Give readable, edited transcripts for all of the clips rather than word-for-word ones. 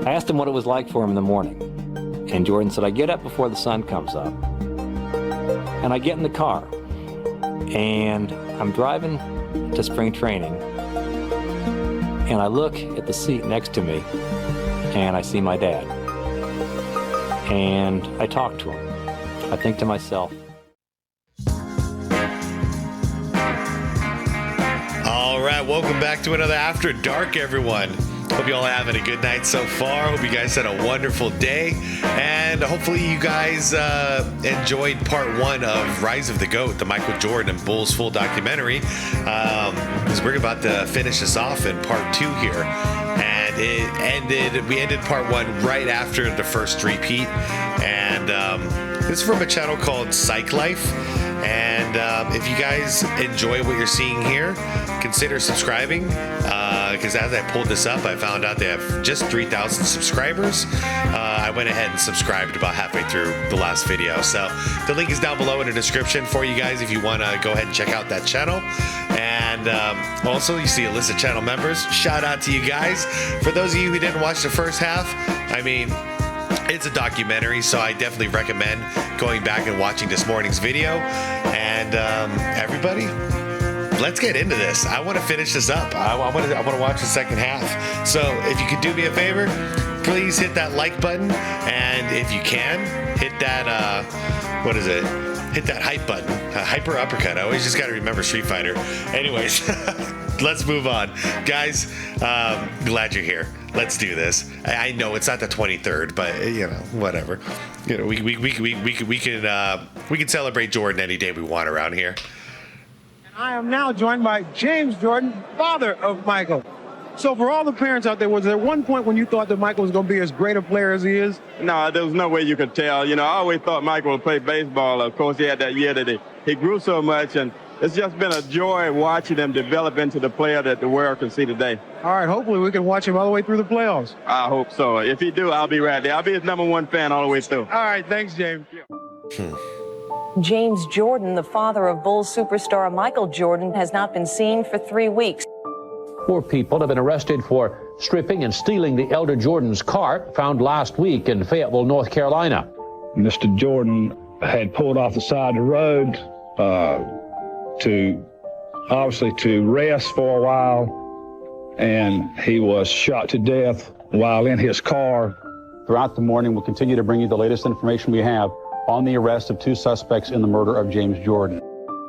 I asked him what it was like for him in the morning. And Jordan said, I get up before the sun comes up. And I get in the car. And I'm driving to spring training. And I look at the seat next to me. And I see my dad. And I talk to him. I think to myself. All right, welcome back to another After Dark, everyone. Hope you all are having a good night so far. Hope you guys had a wonderful day. And hopefully you guys enjoyed part 1 of Rise of the GOAT, the Michael Jordan and Bulls full documentary. Because we're about to finish this off in part 2 here. And we ended part 1 right after the first repeat. And this is from a channel called Psych Life. And if you guys enjoy what you're seeing here, consider subscribing. Because as I pulled this up, I found out they have just 3,000 subscribers. I went ahead and subscribed about halfway through the last video. So the link is down below in the description for you guys if you want to go ahead and check out that channel. And also, you see a list of channel members. Shout out to you guys. For those of you who didn't watch the first half, I mean, it's a documentary, so I definitely recommend going back and watching this morning's video. And everybody, let's get into this. I want to finish this up. I want to watch the second half. So if you could do me a favor, please hit that like button, and if you can, hit that hit that hype button, hyper uppercut. I always just got to remember Street Fighter. Anyways, let's move on, guys. Glad you're here. Let's do this. I know it's not the 23rd, but you know, whatever. You know, we can celebrate Jordan any day we want around here. I am now joined by James Jordan, father of Michael. So for all the parents out there, was there one point when you thought that Michael was going to be as great a player as he is? No, there was no way you could tell. You know, I always thought Michael would play baseball. Of course, he had that year that he grew so much, and it's just been a joy watching him develop into the player that the world can see today. All right, hopefully we can watch him all the way through the playoffs. I hope so. If he do, I'll be right there. I'll be his #1 fan all the way through. All right, thanks, James. James Jordan, the father of Bulls superstar Michael Jordan, has not been seen for 3 weeks. 4 people have been arrested for stripping and stealing the elder Jordan's car, found last week in Fayetteville, North Carolina. Mr. Jordan had pulled off the side of the road to rest for a while, and he was shot to death while in his car. Throughout the morning, we'll continue to bring you the latest information we have on the arrest of 2 suspects in the murder of James Jordan.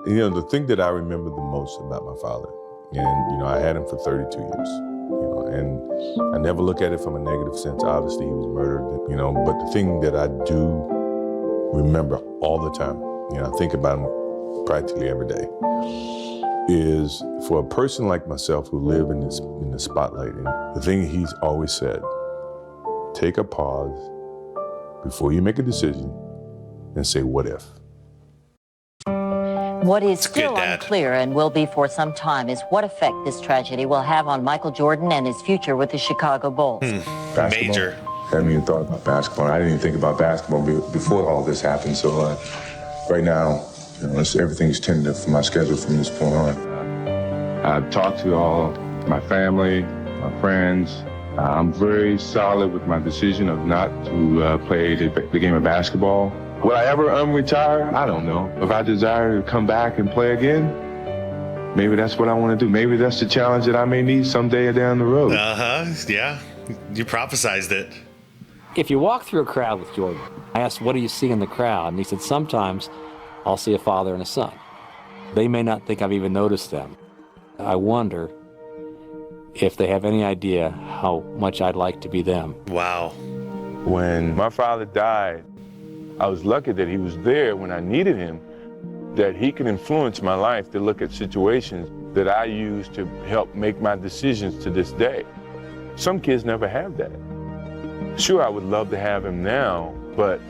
You know, the thing that I remember the most about my father, and, you know, I had him for 32 years, you know, and I never look at it from a negative sense. Obviously, he was murdered, you know, but the thing that I do remember all the time, you know, I think about him practically every day, is for a person like myself who live in the spotlight, and the thing he's always said, take a pause before you make a decision and say, what if? What is still unclear and will be for some time is what effect this tragedy will have on Michael Jordan and his future with the Chicago Bulls. Major. I haven't even thought about basketball. I didn't even think about basketball before all this happened. So right now, you know, everything's tentative for my schedule from this point on. I've talked to all my family, my friends. I'm very solid with my decision of not to play the game of basketball. Will I ever retire? I don't know. If I desire to come back and play again, maybe that's what I want to do. Maybe that's the challenge that I may need someday down the road. Yeah. You prophesized it. If you walk through a crowd with Jordan, I asked, what do you see in the crowd? And he said, sometimes I'll see a father and a son. They may not think I've even noticed them. I wonder if they have any idea how much I'd like to be them. Wow. When my father died, I was lucky that he was there when I needed him, that he could influence my life to look at situations that I use to help make my decisions to this day. Some kids never have that. Sure, I would love to have him now, but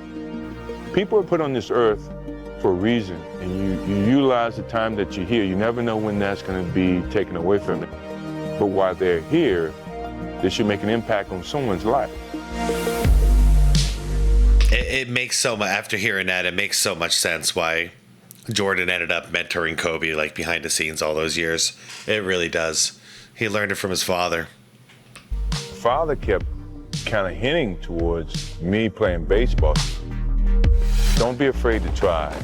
people are put on this earth for a reason, and you utilize the time that you're here. You never know when that's going to be taken away from you. But while they're here, they should make an impact on someone's life. It makes so much, after hearing that, it makes so much sense why Jordan ended up mentoring Kobe, like behind the scenes all those years. It really does. He learned it from his father. Father kept kind of hinting towards me playing baseball. Don't be afraid to try.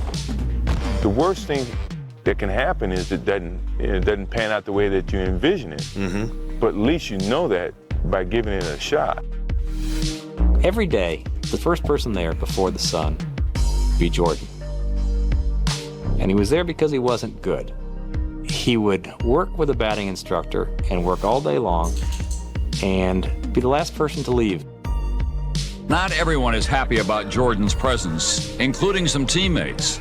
The worst thing that can happen is it doesn't pan out the way that you envision it. Mm-hmm. But at least you know that by giving it a shot. Every day, the first person there before the sun would be Jordan. And he was there because he wasn't good. He would work with a batting instructor and work all day long and be the last person to leave. Not everyone is happy about Jordan's presence, including some teammates.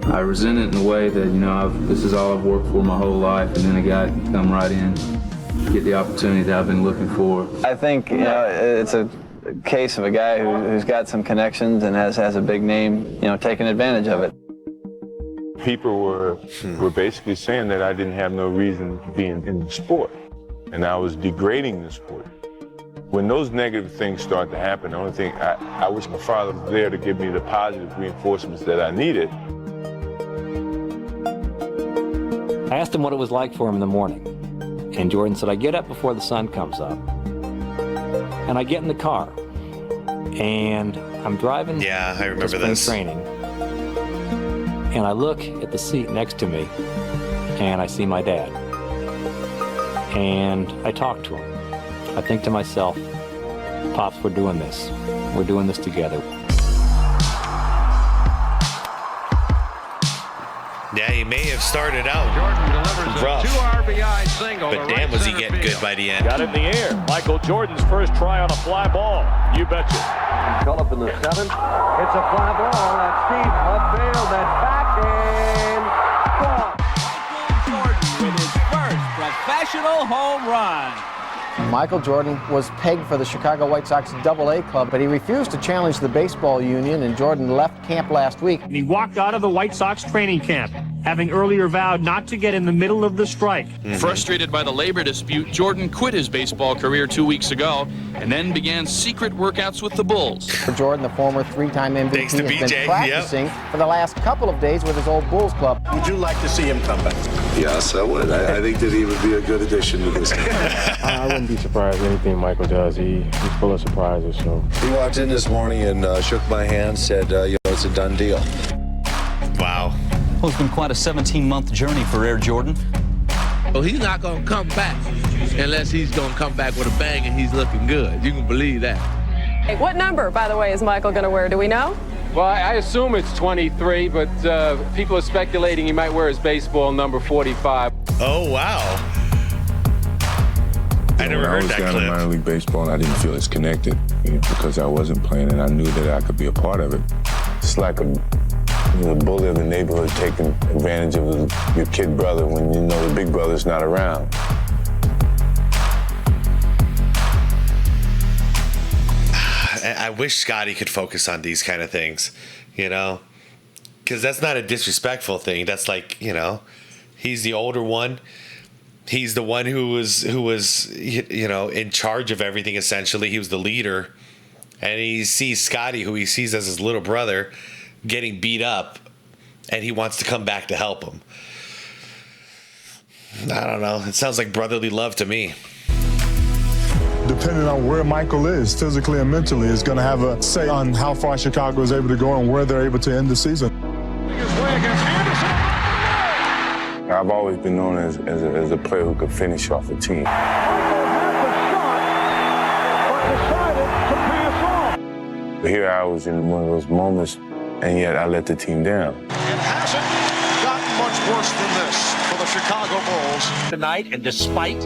I resent it in a way that, this is all I've worked for my whole life, and then a guy can come right in, get the opportunity that I've been looking for. I think, it's a case of a guy who's got some connections and has a big name, taking advantage of it. People were basically saying that I didn't have no reason to be in the sport, and I was degrading the sport. When those negative things start to happen, the only thing, I wish my father was there to give me the positive reinforcements that I needed. I asked him what it was like for him in the morning. And Jordan said, I get up before the sun comes up. And I get in the car. And I'm driving I remember to spring this. training. And I look at the seat next to me. And I see my dad. And I talk to him. I think to myself, Pops, we're doing this. We're doing this together. Yeah, he may have started out rough, 2 RBI single. but damn, was he getting good by the end. Got in the air. Michael Jordan's first try on a fly ball. You betcha. Phillip in the 7th. It's a fly ball. That's deep. Upfield. That's back and ball. Michael Jordan with his first professional home run. Michael Jordan was pegged for the Chicago White Sox AA club, but he refused to challenge the baseball union, and Jordan left camp last week. And he walked out of the White Sox training camp, having earlier vowed not to get in the middle of the strike. Frustrated by the labor dispute, Jordan quit his baseball career 2 weeks ago and then began secret workouts with the Bulls. For Jordan, the former three-time MVP, has been practicing for the last couple of days with his old Bulls club. Would you like to see him come back? Yes, I would. I think that he would be a good addition to this team. I wouldn't be surprised anything Michael does. He's full of surprises. So he walked in this morning and shook my hand, said, it's a done deal. Wow. Well, it's been quite a 17-month journey for Air Jordan. Well, he's not going to come back unless he's going to come back with a bang and he's looking good. You can believe that. Hey, what number, by the way, is Michael going to wear? Do we know? Well, I assume it's 23, but people are speculating he might wear his baseball number 45. Oh, wow. I never heard that clip. I was down in minor league baseball and I didn't feel as connected because I wasn't playing, and I knew that I could be a part of it. It's like a bully of the neighborhood taking advantage of your kid brother when you know the big brother's not around. I wish Scotty could focus on these kind of things, because that's not a disrespectful thing. That's like, he's the older one. He's the one who was in charge of everything, essentially. He was the leader. And he sees Scotty, who he sees as his little brother, getting beat up, and he wants to come back to help him. I don't know. It sounds like brotherly love to me. Depending on where Michael is, physically and mentally, is going to have a say on how far Chicago is able to go and where they're able to end the season. I've always been known as a player who could finish off a team. Here I was in one of those moments, and yet I let the team down. It hasn't gotten much worse than this for the Chicago Bulls. Tonight, and despite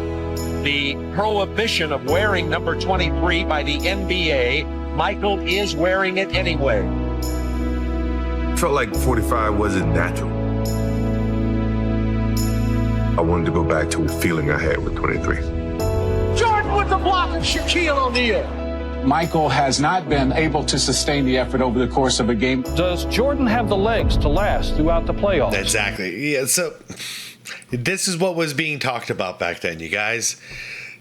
the prohibition of wearing number 23 by the NBA, Michael is wearing it anyway. Felt like 45 wasn't natural. I wanted to go back to the feeling I had with 23. Jordan with the block of Shaquille O'Neal. Michael has not been able to sustain the effort over the course of a game. Does Jordan have the legs to last throughout the playoffs? Exactly. Yeah, so this is what was being talked about back then, you guys.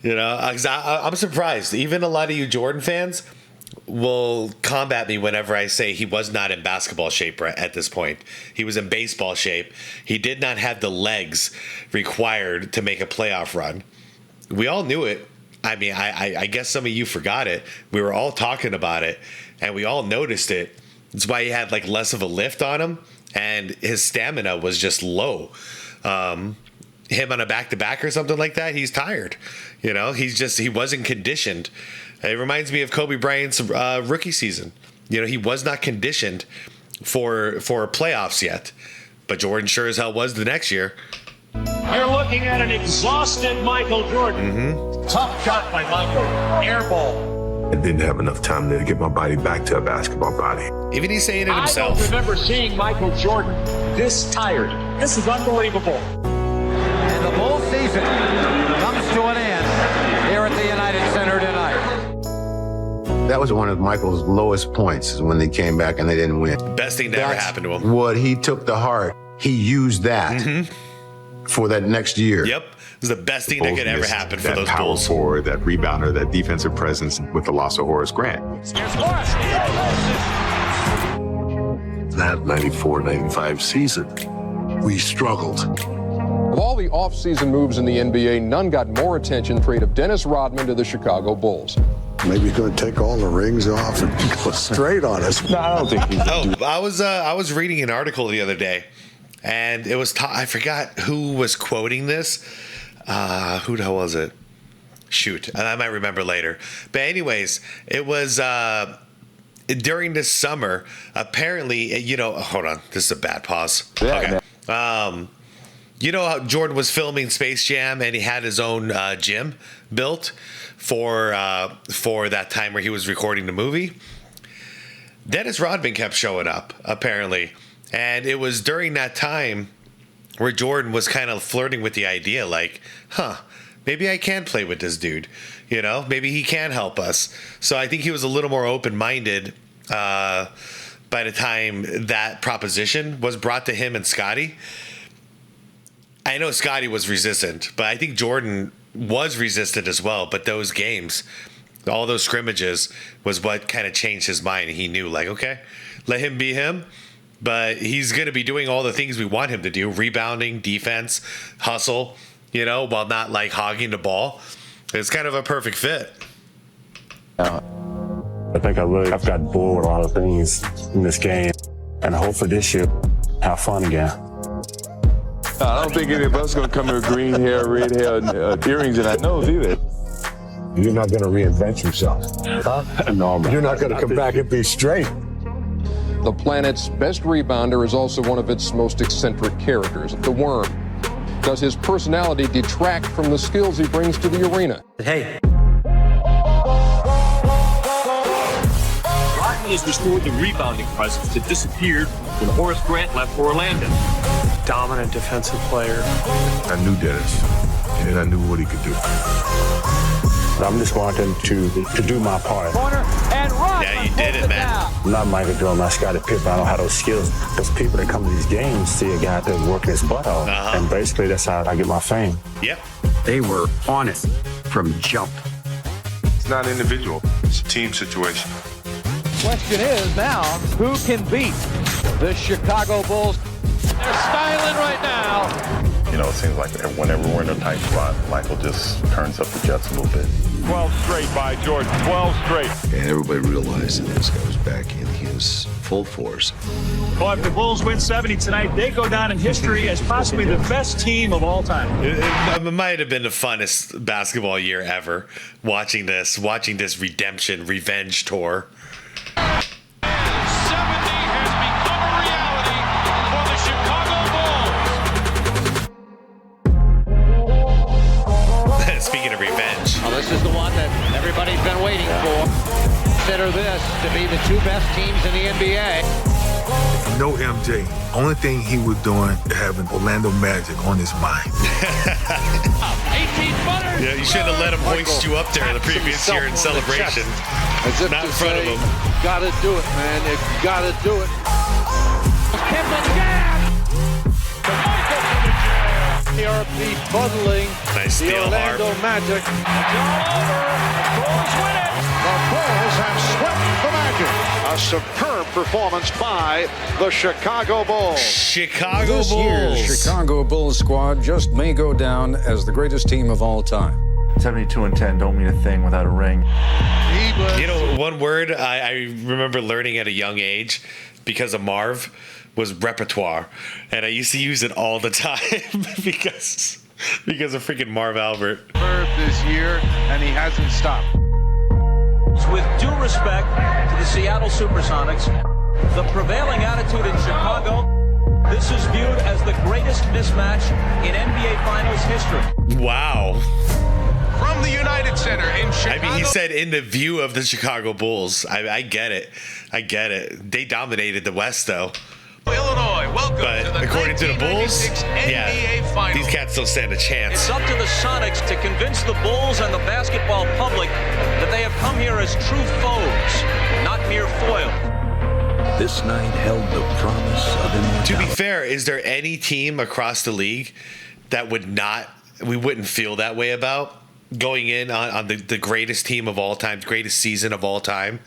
I'm surprised. Even a lot of you Jordan fans will combat me whenever I say he was not in basketball shape at this point. He was in baseball shape. He did not have the legs required to make a playoff run. We all knew it. I mean, I guess some of you forgot it. We were all talking about it, and we all noticed it. That's why he had like less of a lift on him, and his stamina was just low. Him on a back-to-back or something like that, he's tired. You know, he wasn't conditioned. It reminds me of Kobe Bryant's rookie season. You know, he was not conditioned for playoffs yet, but Jordan sure as hell was the next year. You're looking at an exhausted Michael Jordan. Tough shot by Michael. Air ball. I didn't have enough time to get my body back to a basketball body. Even he's saying it himself. I don't remember seeing Michael Jordan this tired. This is unbelievable. And the whole season comes to an end here at the United Center tonight. That was one of Michael's lowest points, is when they came back and they didn't win. Best thing that ever happened to him. What he took to heart, he used that for that next year. Yep. It was the best thing that could ever happen for those power Bulls. Forward, that rebounder, that defensive presence with the loss of Horace Grant. That 94-95 season, we struggled. Of all the offseason moves in the NBA, none got more attention than the trade of Dennis Rodman to the Chicago Bulls. Maybe he's going to take all the rings off and go straight on us. No, I don't think he's I was reading an article the other day, and it was I forgot who was quoting this. Who the hell was it? Shoot, I might remember later. But anyways, it was during this summer. Apparently, you know, hold on, this is a bad pause. Yeah, okay. You know how Jordan was filming Space Jam and he had his own gym built for that time where he was recording the movie? Dennis Rodman kept showing up, apparently. And it was during that time where Jordan was kind of flirting with the idea, like, maybe I can play with this dude. You know, maybe he can help us. So I think he was a little more open-minded by the time that proposition was brought to him and Scotty. I know Scotty was resistant, but I think Jordan was resistant as well. But those games, all those scrimmages, was what kind of changed his mind. He knew, like, okay, let him be him, but he's going to be doing all the things we want him to do: rebounding, defense, hustle, you know, while not like hogging the ball. It's kind of a perfect fit. I think I've gotten bored with a lot of things in this game, and I hope for this year, have fun again. I don't think any of us are going to come here with green hair, red hair, and earrings in our nose either. You're not going to reinvent yourself. No, man. You're not going to come back and be straight. The planet's best rebounder is also one of its most eccentric characters, the Worm. Does his personality detract from the skills he brings to the arena? Hey. Rodman has restored the rebounding presence that disappeared when Horace Grant left for Orlando. Dominant defensive player. I knew Dennis, and I knew what he could do. I'm just wanting to do my part. Corner and Rodman. Yeah, you did it, man. I'm not Michael Jordan, I'm not Scottie Pippen. I don't have those skills. Those people that come to these games see a guy that's working his butt off, and basically that's how I get my fame. Yep. They were on it from jump. It's not individual. It's a team situation. Question is now, who can beat the Chicago Bulls? They're styling right now. You know, it seems like whenever we're in a tight spot, Michael just turns up the jets a little bit. 12 straight by Jordan. 12 straight. And everybody realized that this guy was back in his full force. Well, if the Bulls win 70 tonight, they go down in history as possibly the best team of all time. It might have been the funnest basketball year ever, watching this redemption, revenge tour. Speaking of revenge. Well, this is the one that everybody's been waiting for. Consider this to be the two best teams in the NBA. No MJ. Only thing he was doing is having Orlando Magic on his mind. 18-footer. Yeah, you shouldn't have let him hoist you up there the previous year in celebration. Not in front of him. Gotta do it, man. You gotta do it. Hit the jab. PRP bundling the Orlando Magic. It's all over. The Bulls win it. The Bulls have swept the Magic. A superb performance by the Chicago Bulls. Chicago Bulls. This year's Chicago Bulls squad just may go down as the greatest team of all time. 72-10 don't mean a thing without a ring. You know, one word I remember learning at a young age because of Marv was repertoire, and I used to use it all the time because of freaking Marv Albert. This year, and he hasn't stopped. With due respect to the Seattle Supersonics, the prevailing attitude in Chicago, this is viewed as the greatest mismatch in NBA Finals history. Wow. From the United Center in Chicago. I mean, he said in the view of the Chicago Bulls. I get it. They dominated the West, though. Illinois, welcome but to the according to the Bulls, NBA Finals. These cats don't stand a chance. It's up to the Sonics to convince the Bulls and the basketball public that they have come here as true foes, not mere foils. This night held the promise of immortality. To be fair, is there any team across the league that we wouldn't feel that way about? Going in on the greatest team of all time, greatest season of all time.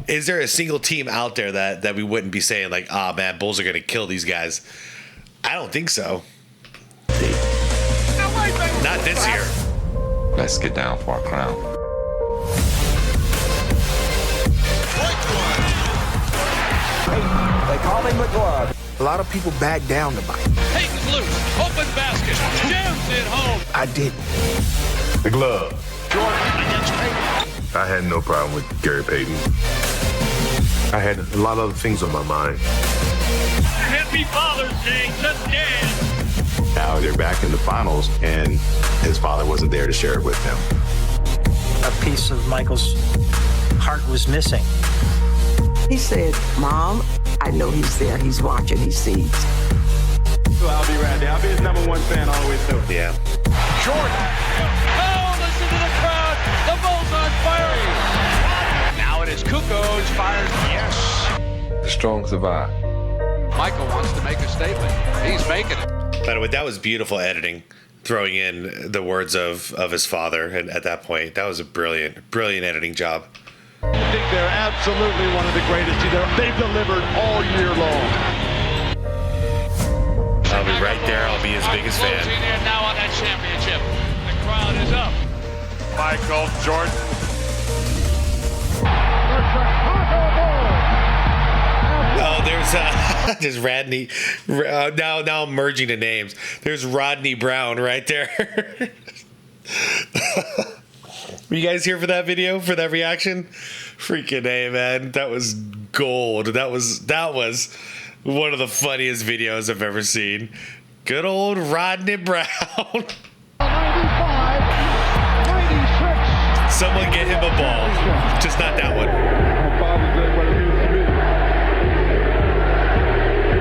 Is there a single team out there that we wouldn't be saying like, ah, man, Bulls are going to kill these guys? I don't think so. Not this year. Let's get down for our crown. They call him the glove. A lot of people back down to Mike. Peyton's loose, open basket, jams it home. I didn't. The glove. Jordan against Peyton. I had no problem with Gary Payton. I had a lot of other things on my mind. Happy Father's Day to Dad. Now they're back in the finals, and his father wasn't there to share it with them. A piece of Michael's heart was missing. He said, "Mom, I know he's there. He's watching. He sees." I'll be right there. I'll be his #1 fan all the way through. Yeah. Jordan. Oh, listen to the crowd. The Bulls on fire. Now it is Kukoc fires. Yes. The strong survive. Michael wants to make a statement. He's making it. By the way, that was beautiful editing, throwing in the words of his father at that point. That was a brilliant editing job. I think they're absolutely one of the greatest. They've delivered all year long. I'll be right there. I'll be his biggest fan. Closing in now on that championship. The crowd is up. Michael Jordan. Oh, there's Rodney. Now I'm merging the names. There's Rodney Brown right there. Were you guys here for that video, for that reaction? Freaking A, man. That was gold. That was one of the funniest videos I've ever seen. Good old Rodney Brown. 95, 96. Someone get him a ball. Just not that one. My Father's Day, what it means to me.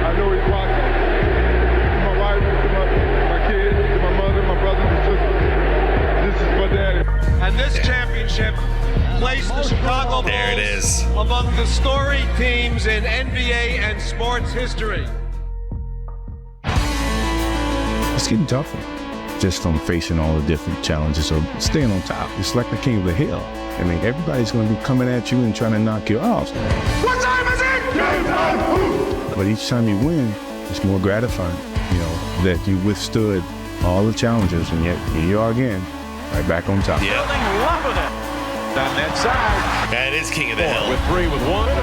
I know he's watching. To my wife, to my kids, to my mother, my brothers and sisters. This is my daddy. And this championship placed the Chicago Bulls there it is. among the storied teams in NBA and sports history. It's getting tougher, just from facing all the different challenges of staying on top. It's like the king of the hill. I mean, everybody's going to be coming at you and trying to knock you off. What time is it? Game time! But each time you win, it's more gratifying, that you withstood all the challenges, and yet here you are again, right back on top. Yeah. Loving it. On that side. That is king of the hill. With 3 with 1. Michael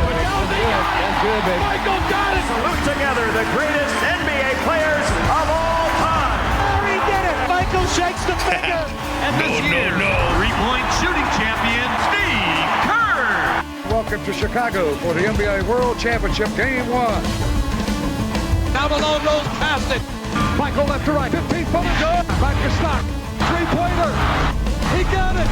got it. Salute together the greatest NBA players of all time. He did it. Michael shakes the finger. And this year's three-point shooting champion, Steve Kerr. Welcome to Chicago for the NBA World Championship Game 1. Now Malone rolls past it. Michael left to right. 15-footer good. Back to Stock. Three-pointer. He got it.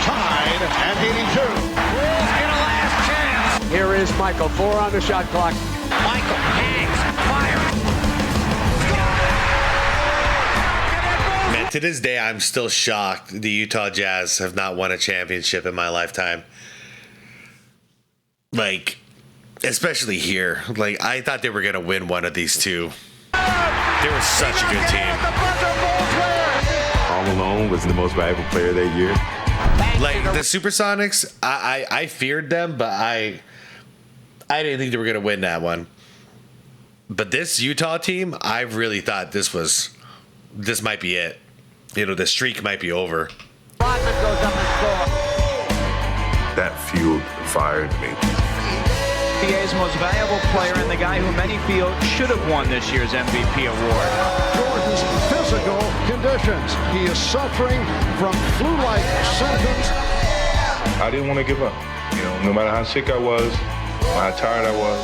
Tied at 82. Bulls get a last chance. Here is Michael. 4 on the shot clock. Michael hangs. Fire. Man, to this day, I'm still shocked the Utah Jazz have not won a championship in my lifetime. Like, especially here. Like, I thought they were going to win one of these two. They were such a good team. Karl Malone was the most valuable player that year. Like, the Supersonics, I feared them, but I didn't think they were going to win that one. But this Utah team, I really thought this might be it. the streak might be over. Rodman goes up and scores. That fueled the fire in me. NBA's most valuable player and the guy who many feel should have won this year's MVP award. Jordan's physical conditions. He is suffering from flu-like symptoms. I didn't want to give up. No matter how sick I was, how tired I was,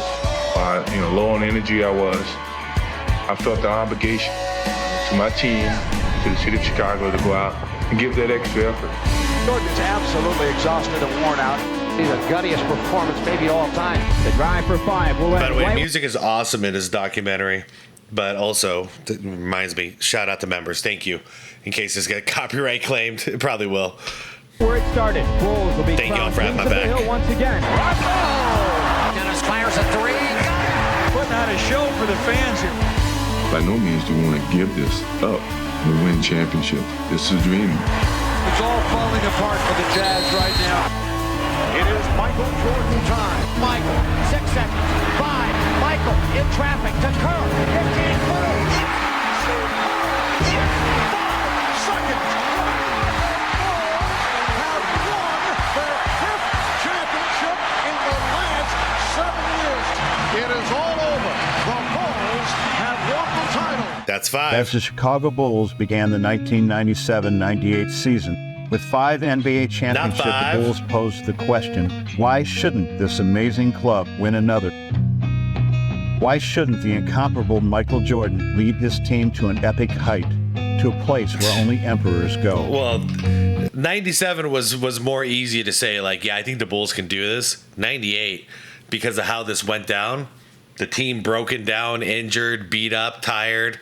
how low on energy I was, I felt the obligation to my team, to the city of Chicago, to go out and give that extra effort. Jordan's absolutely exhausted and worn out. The guttiest performance maybe all time. The drive for 5 will By the way, music is awesome in this documentary, but also it reminds me, shout out to members. Thank you. In case this gets copyright claimed, it probably will. Where it started, Bulls will be Thank y'all for having my back. Once again. Dennis fires a 3. Putting out a show for the fans here. By no means do we want to give this up. We win championship. This is a dream. It's all falling apart for the Jazz right now. It is Michael Jordan time. Michael, 6 seconds. 5. Michael in traffic to Kerr. 15 footers. 5 seconds. Have won their 5th championship in the last 7 years. It is all over. The Bulls have won the title. That's 5. As the Chicago Bulls began the 1997-98 season, with 5 NBA championships, the Bulls posed the question, why shouldn't this amazing club win another? Why shouldn't the incomparable Michael Jordan lead his team to an epic height, to a place where only emperors go? Well, 97 was more easy to say, like, yeah, I think the Bulls can do this. 98, because of how this went down, the team broken down, injured, beat up, tired,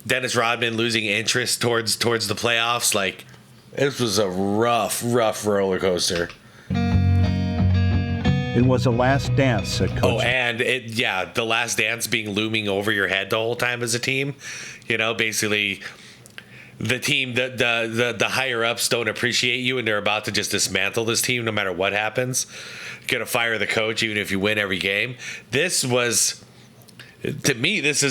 Dennis Rodman losing interest towards the playoffs, like, this was a rough roller coaster. It was a last dance, said Coach. Oh, and the last dance being looming over your head the whole time as a team. Basically, the team, the higher ups don't appreciate you, and they're about to just dismantle this team no matter what happens. Gonna fire the coach even if you win every game. This was, to me, this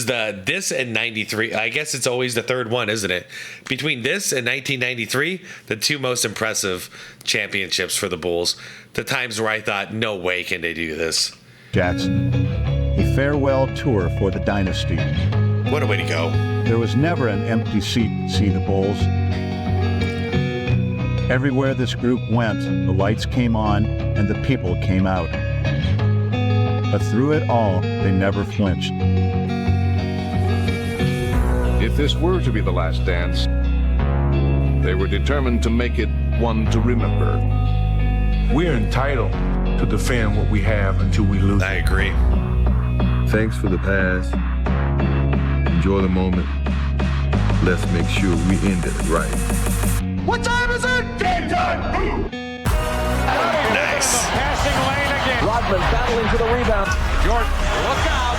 and 93. I guess it's always the third one, isn't it? Between this and 1993, the 2 most impressive championships for the Bulls. The times where I thought, no way can they do this. Jackson, a farewell tour for the dynasty. What a way to go. There was never an empty seat to see the Bulls. Everywhere this group went, the lights came on and the people came out. But through it all, they never flinched. If this were to be the last dance, they were determined to make it one to remember. We're entitled to defend what we have until we lose. I agree. Thanks for the past. Enjoy the moment. Let's make sure we end it right. What time is it? Game time! Nice. Passing lane again. Rodman battling for the rebound. Jordan, look out.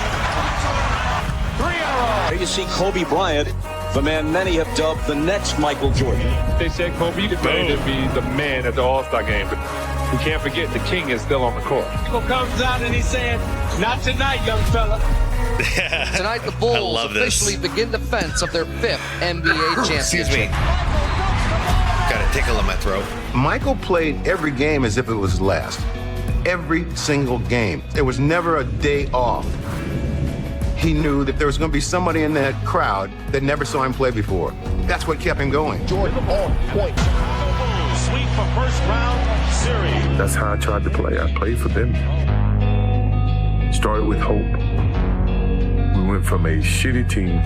3 in a row. There you see Kobe Bryant, the man many have dubbed the next Michael Jordan. They said Kobe is ready to be the man at the All-Star game, but we can't forget the king is still on the court. Michael comes out and he's saying, not tonight, young fella. Tonight, the Bulls officially begin defense of their 5th NBA championship. Excuse me. Got a tickle in my throat. Michael played every game as if it was his last. Every single game. There was never a day off. He knew that there was going to be somebody in that crowd that never saw him play before. That's what kept him going. Jordan on point. Sweep for first round series. That's how I tried to play. I played for them. Started with hope. We went from a shitty team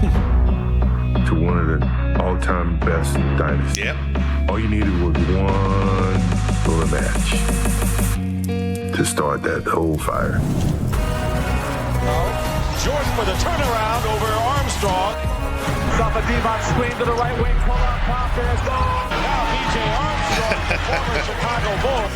to one of the all-time best dynasties. Yep. All you needed was one little match to start that whole fire. Jordan for the turnaround over Armstrong. Off a D-box screen to the right wing. Pull out top. There's goal. Now B.J. Armstrong, former Chicago Bull.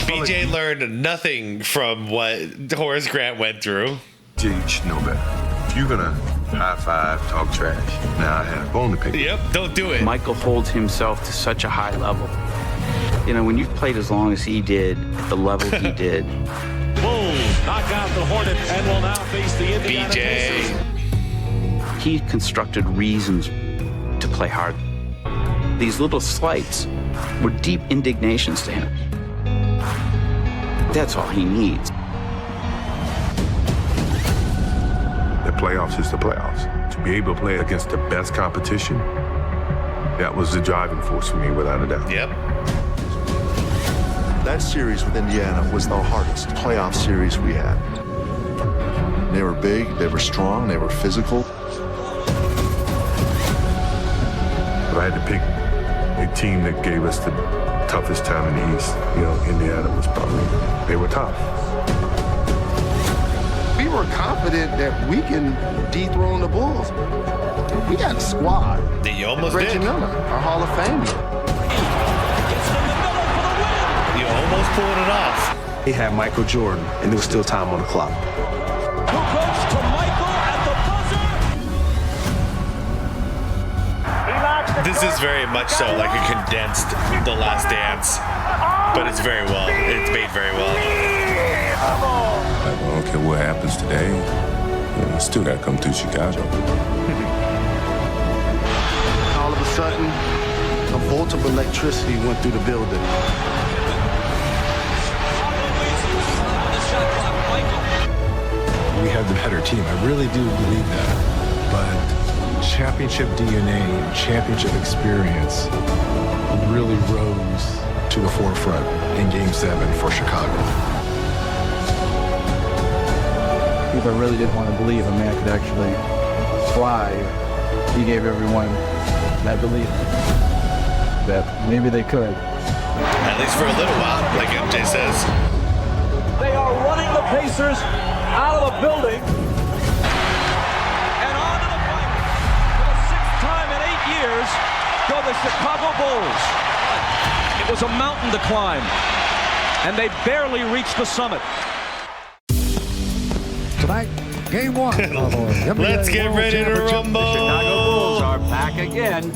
BJ learned nothing from what Horace Grant went through. You should know better. If you're gonna high five, talk trash, now I had a bone to pick. Yep, don't do it. Michael holds himself to such a high level. When you've played as long as he did, at the level he did. Bulls knock out the Hornets and will now face the Indiana Pacers. He constructed reasons to play hard. These little slights were deep indignations to him. That's all he needs. The playoffs is the playoffs. To be able to play against the best competition, that was the driving force for me, without a doubt. Yep. That series with Indiana was the hardest playoff series we had. They were big, they were strong, they were physical. If I had to pick a team that gave us the toughest time in the East, you know, Indiana was probably, they were tough. We were confident that we can dethrone the Bulls. We got a squad. You almost Reggie did. Miller, our Hall of Famer. You almost pulled it off. He had Michael Jordan, and there was still time on the clock. Who goes to Michael at the buzzer? This is very much so like a condensed The Last Dance, but it's very well. It's made very well. I don't care what happens today. You still got to come through Chicago. All of a sudden, a bolt of electricity went through the building. We had the better team. I really do believe that. But championship DNA, championship experience really rose to the forefront in Game 7 for Chicago. If I really did want to believe a man could actually fly, he gave everyone that belief that maybe they could. At least for a little while, like MJ says. They are running the Pacers out of the building and on to the final. For the 6th time in 8 years go the Chicago Bulls. It was a mountain to climb, and they barely reached the summit. Tonight, game 1 of our Let's NBA get World ready to Championship. rumble. The Chicago Bulls are back again.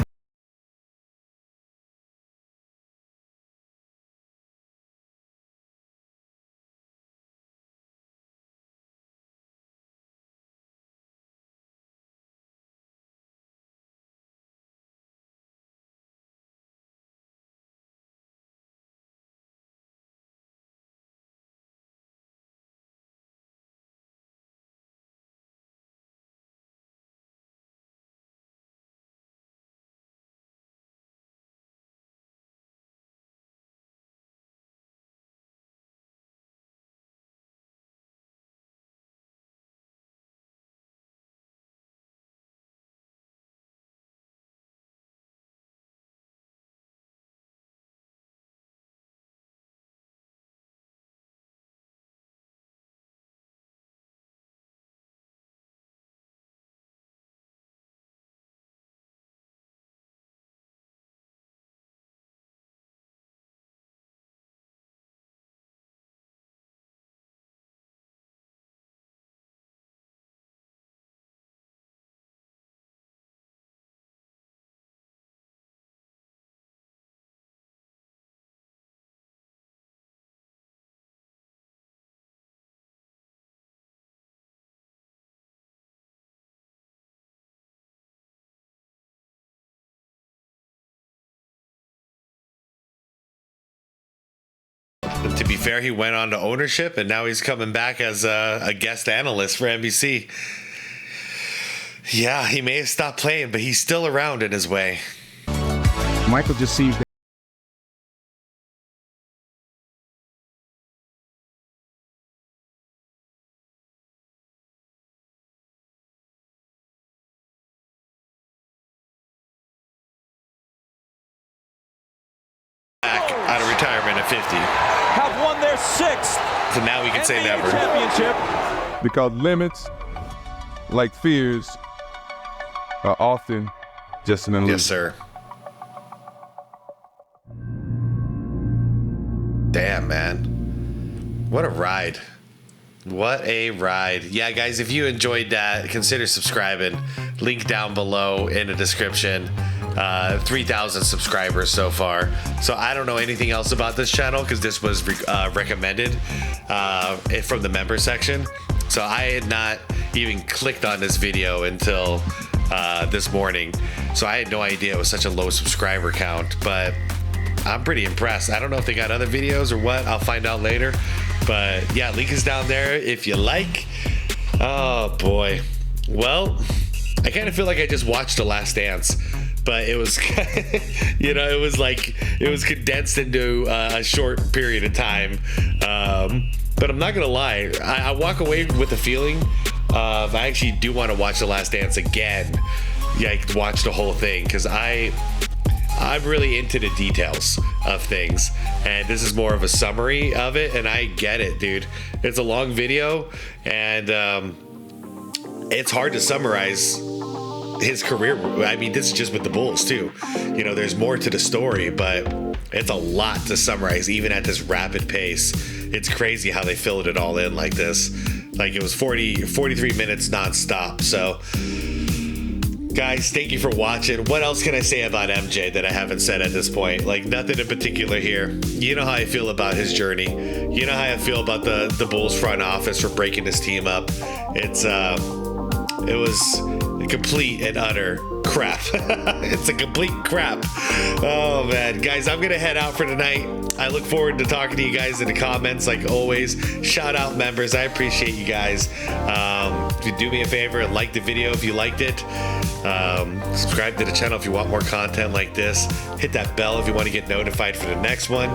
To be fair, he went on to ownership, and now he's coming back as a guest analyst for NBC. Yeah, he may have stopped playing, but he's still around in his way. Michael just seems to back out of retirement at 50. Have won their 6th. So now we can say NBA never. Championship. Because limits, like fears, are often just an illusion. Yes, sir. Damn, man. What a ride. What a ride. Yeah, guys, if you enjoyed that, consider subscribing. Link down below in the description. 3,000 subscribers so far. So I don't know anything else about this channel because this was recommended from the member section. So I had not even clicked on this video until this morning. So I had no idea it was such a low subscriber count, but I'm pretty impressed. I don't know if they got other videos or what. I'll find out later. But yeah, link is down there if you like. Oh boy. Well, I kind of feel like I just watched The Last Dance, but it was, it was condensed into a short period of time. But I'm not gonna lie, I walk away with the feeling of I actually do want to watch The Last Dance again. Yeah, watch the whole thing, because I'm really into the details of things, and this is more of a summary of it, and I get it, dude. It's a long video, and it's hard to summarize his career. I mean, this is just with the Bulls too. There's more to the story, but it's a lot to summarize even at this rapid pace. It's crazy how they filled it all in like this. Like, it was 43 minutes nonstop. So guys, thank you for watching. What else can I say about MJ that I haven't said at this point? Like, nothing in particular here. You know how I feel about his journey. You know how I feel about the Bulls front office for breaking this team up. It was a complete and utter crap. It's a complete crap. Oh man, guys, I'm gonna head out for tonight. I look forward to talking to you guys in the comments like always. Shout out members, I appreciate you guys. If you do me a favor and like the video if you liked it, subscribe to the channel if you want more content like this, hit that bell if you want to get notified for the next one,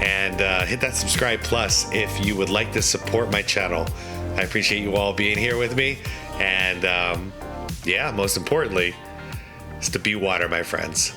and hit that subscribe plus if you would like to support my channel. I appreciate you all being here with me, and yeah, most importantly, it's to be water, my friends.